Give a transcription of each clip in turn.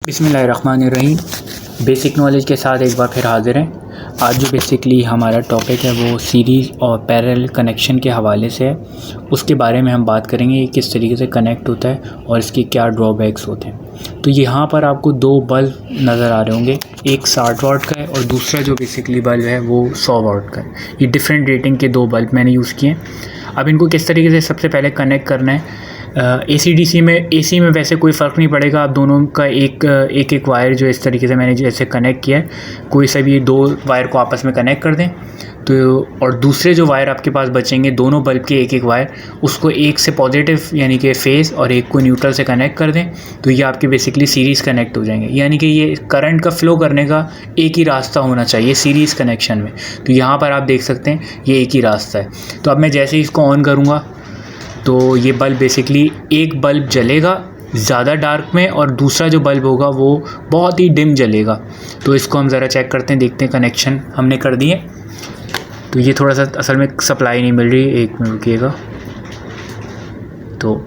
बिस्मिल्लाहिर्रहमानिर्रहीम। Basic knowledge के साथ एक बार फिर हाज़िर हैं। आज जो बेसिकली हमारा टॉपिक है वो सीरीज़ और पैरेलल कनेक्शन के हवाले से है। उसके बारे में हम बात करेंगे कि किस तरीके से कनेक्ट होता है और इसके क्या ड्रॉबैक्स होते हैं। तो यहाँ पर आपको दो बल्ब नज़र आ रहे होंगे, एक 60 वाट का है और दूसरा जो बेसिकली बल्ब है वो 100 वाट का है। ये डिफरेंट रेटिंग के दो बल्ब मैंने यूज़ किए हैं। अब इनको किस तरीके से सबसे पहले कनेक्ट करना है। AC/DC में वैसे कोई फ़र्क नहीं पड़ेगा। आप दोनों का एक वायर जो इस तरीके से मैंने जैसे कनेक्ट किया है, कोई सा भी दो वायर को आपस में कनेक्ट कर दें तो, और दूसरे जो वायर आपके पास बचेंगे दोनों बल्ब के एक वायर, उसको एक से पॉजिटिव यानी कि फेज़ और एक को न्यूट्रल से कनेक्ट कर दें तो ये आपके बेसिकली सीरीज़ कनेक्ट हो जाएंगे। यानी कि ये करंट का फ़्लो करने का एक ही रास्ता होना चाहिए सीरीज़ कनेक्शन में। तो यहाँ पर आप देख सकते हैं ये एक ही रास्ता है। तो अब मैं जैसे ही इसको ऑन करूँगा तो ये बल्ब बेसिकली एक बल्ब जलेगा ज़्यादा डार्क में और दूसरा जो बल्ब होगा वो बहुत ही डिम जलेगा। तो इसको हम ज़रा चेक करते हैं, देखते हैं। कनेक्शन हमने कर दिए। तो ये थोड़ा सा असल में सप्लाई नहीं मिल रही, एक मिनट रुकिएगा। तो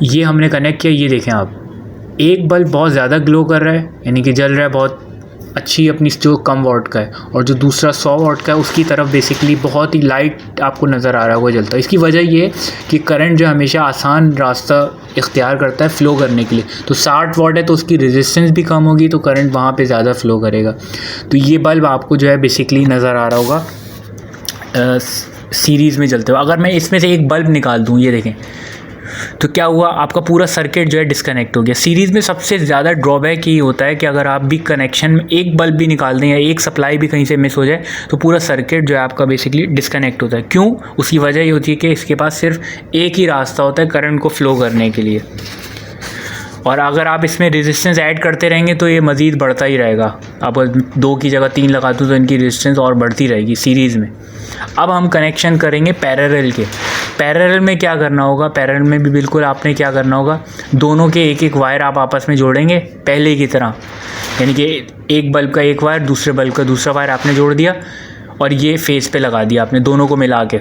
ये हमने कनेक्ट किया, ये देखें आप, एक बल्ब बहुत ज़्यादा ग्लो कर रहा है यानी कि जल रहा है बहुत अच्छी अपनी जो कम वाट का है, और जो दूसरा 100 वाट का है उसकी तरफ बेसिकली बहुत ही लाइट आपको नज़र आ रहा है वो जलता है। इसकी वजह ये है कि करंट जो हमेशा आसान रास्ता इख्तियार करता है फ़्लो करने के लिए। तो 60 वाट है तो उसकी रेजिस्टेंस भी कम होगी तो करंट वहाँ पे ज़्यादा फ़्लो करेगा। तो ये बल्ब आपको जो है बेसिकली नज़र आ रहा होगा सीरीज़ में जलते हुए। अगर मैं इसमें से एक बल्ब निकाल दूँ, ये देखें, तो क्या हुआ, आपका पूरा सर्किट जो है डिस्कनेक्ट हो गया। सीरीज़ में सबसे ज़्यादा ड्रॉबैक ये होता है कि अगर आप भी कनेक्शन में एक बल्ब भी निकाल दें या एक सप्लाई भी कहीं से मिस हो जाए तो पूरा सर्किट जो है आपका बेसिकली डिस्कनेक्ट होता है। क्यों? उसकी वजह ये होती है कि इसके पास सिर्फ एक ही रास्ता होता है करंट को फ़्लो करने के लिए, और अगर आप इसमें रेजिस्टेंस ऐड करते रहेंगे तो ये मज़ीद बढ़ता ही रहेगा। आप 2 की जगह 3 लगा दूँ तो इनकी रेजिस्टेंस और बढ़ती रहेगी सीरीज़ में। अब हम कनेक्शन करेंगे पैरेलल के। पैरेलल में क्या करना होगा, पैरेलल में भी बिल्कुल आपने क्या करना होगा, दोनों के एक वायर आप आपस में जोड़ेंगे पहले की तरह। यानी कि एक बल्ब का एक वायर, दूसरे बल्ब का दूसरा वायर आपने जोड़ दिया और ये फेस पे लगा दिया आपने दोनों को मिला के।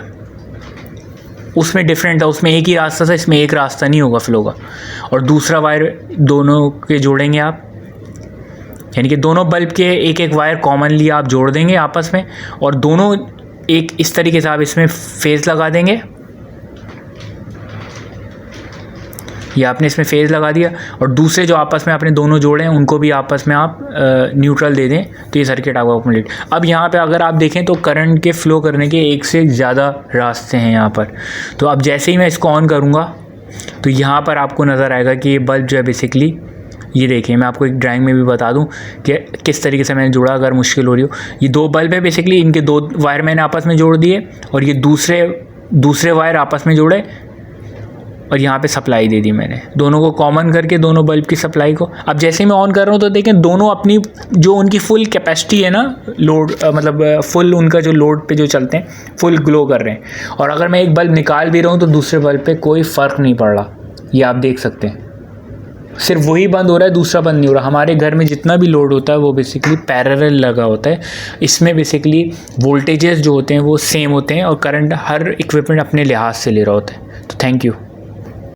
उसमें डिफरेंट था, उसमें एक ही रास्ता था, इसमें एक रास्ता नहीं होगा फ़्लो का। और दूसरा वायर दोनों के जोड़ेंगे आप, यानी कि दोनों बल्ब के एक वायर कॉमनली आप जोड़ देंगे आपस में, और दोनों एक इस तरीके से आप इसमें फेज़ लगा देंगे। ये आपने इसमें फेज़ लगा दिया और दूसरे जो आपस में आपने दोनों जोड़े हैं उनको भी आपस में आप न्यूट्रल दे दें तो ये सर्किट आपका कंप्लीट। अब यहाँ पे अगर आप देखें तो करंट के फ़्लो करने के एक से ज़्यादा रास्ते हैं यहाँ पर। तो अब जैसे ही मैं इसको ऑन करूँगा तो यहाँ पर आपको नज़र आएगा कि ये बल्ब जो है बेसिकली, ये देखिए, मैं आपको एक ड्राइंग में भी बता दूं कि किस तरीके से मैंने जोड़ा अगर मुश्किल हो रही हो। ये 2 बल्ब है बेसिकली, इनके 2 वायर मैंने आपस में जोड़ दिए और ये दूसरे वायर आपस में जोड़े और यहाँ पे सप्लाई दे दी मैंने, दोनों को कॉमन करके दोनों बल्ब की सप्लाई को। अब जैसे ही मैं ऑन कर रहा हूँ तो देखें दोनों अपनी जो उनकी फुल कैपेसिटी है ना, लोड मतलब फुल उनका जो लोड पे जो चलते हैं फुल ग्लो कर रहे हैं। और अगर मैं एक बल्ब निकाल भी रहा हूँ तो दूसरे बल्ब पे कोई फ़र्क नहीं पड़ रहा, ये आप देख सकते हैं। सिर्फ वही बंद हो रहा है, दूसरा बंद नहीं हो रहा। हमारे घर में जितना भी लोड होता है वो बेसिकली पैरेलल लगा होता है। इसमें बेसिकली वोल्टेजेस जो होते हैं वो सेम होते हैं और करंट हर इक्विपमेंट अपने लिहाज से ले रहा होता है। तो थैंक यू।